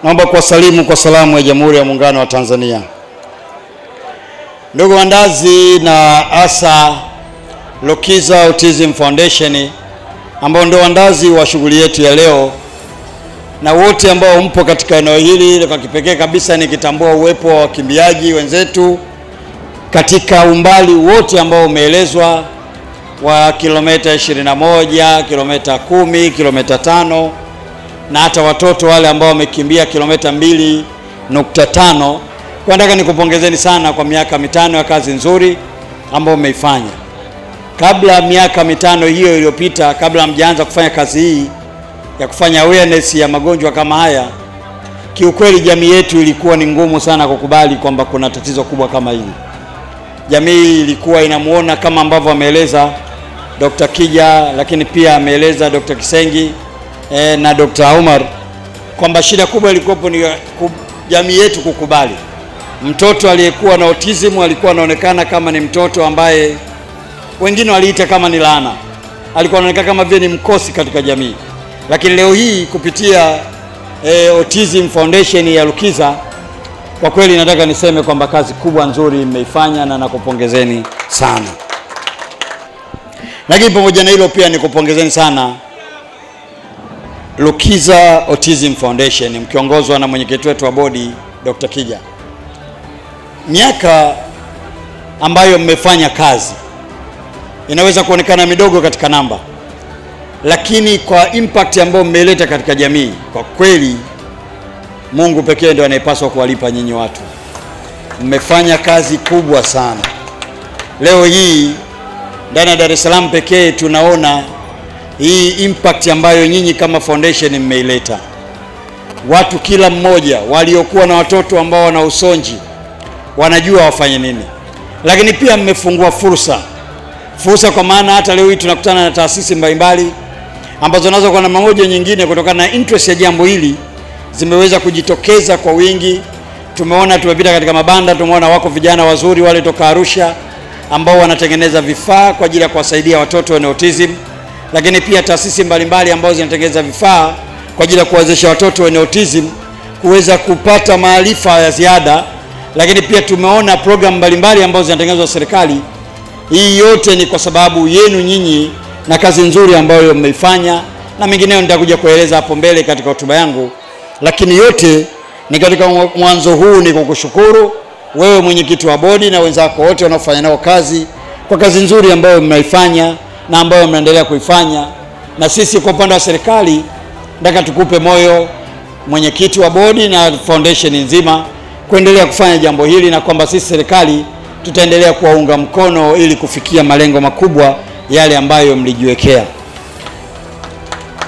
Naomba kuwasalimu kwa salamu ya Jamhuri ya Muungano wa Tanzania. Ndugu waandazi na ASA Lukiza Autism Foundation ambao ndio waandazi wa shughuli yetu ya leo, na wote ambao mpo katika eneo hili, kwa kipekee kabisa nikitambua uwepo wa wakimbiaji wenzetu katika umbali wote ambao umeelezwa wa kilomita 21, kilomita 10, kilomita 5 na hata watoto wale ambao wamekimbia kilomita 2.5. Kwa nataka nikupongezeni sana kwa miaka 5 ya kazi nzuri ambayo umeifanya. Kabla miaka 5 hiyo iliyopita, kabla mjaanza kufanya kazi hii ya kufanya awareness ya magonjwa kama haya, kiukweli jamii yetu ilikuwa ni ngumu sana kukubali kwamba kuna tatizo kubwa kama hili. Jamii ilikuwa inamuona kama ambavyo ameeleza Dr. Kija, lakini pia ameeleza Dr. Kisengi na Dr. Umar kwamba shida kubwa ilikuwa ni jamii yetu kukubali mtoto aliyekuwa na autism alikuwa anaonekana kama ni mtoto ambaye wengine waliita kama ni laana, alikuwa anaonekana kama vile ni mkosi katika jamii. Lakini leo hii kupitia Autism Foundation ya Lukiza, kwa kweli nataka niseme kwamba kazi kubwa nzuri mmeifanya na nakupongezeni sana. Lakini pamoja na hilo pia nikupongezeni sana Lukiza Autism Foundation mkiongozwa na mwenyekiti wetu wa bodi Dr. Kija. Miaka ambayo mmefanya kazi inaweza kuonekana midogo katika namba, lakini kwa impact ambayo mmeleta katika jamii, kwa kweli Mungu pekee ndiye anayepaswa kuwalipa nyinyi watu. Mmefanya kazi kubwa sana. Leo hii ndani ya Dar es Salaam pekee tunaona hii impact ambayo nyinyi kama foundation mmeileta. Watu kila mmoja waliokuwa na watoto ambao wana usonji wanajua wafanye nini. Lakini pia mmefungua fursa kwa maana hata leo hii tunakutana na taasisi mbalimbali ambazo nazo kwa namna moja nyingine kutokana na interest ya jambo hili zimeweza kujitokeza kwa wingi. Tumeona tumepita katika mabanda, tumeona wako vijana wazuri wale toka Arusha ambao wanatengeneza vifaa kwa ajili ya kuwasaidia watoto wenye autism, lakini pia taasisi mbalimbali ambazo zinatengeneza vifaa kwa ajili ya kuwezesha watoto wenye autism kuweza kupata maarifa ya ziada. Lakini pia tumeona program mbalimbali ambazo zinatengenezwa serikali. Hii yote ni kwa sababu yenu nyinyi na kazi nzuri ambayo mmeifanya, na mengineyo nitakuja kueleza hapo mbele katika hotuba yangu. Lakini yote ni katika mwanzo huu ni kukushukuru wewe mwenyekiti wa bodi na wenzako wote wanaofanya nao kazi kwa kazi nzuri ambayo mnaifanya na ambayo mnaendelea kuifanya. Na sisi kwa upande wa serikali nataka tukupe moyo mwenyekiti wa bodi na foundation nzima kuendelea kufanya jambo hili, na kwamba sisi serikali tutaendelea kuwaunga mkono ili kufikia malengo makubwa yale ambayo mlijiwekea.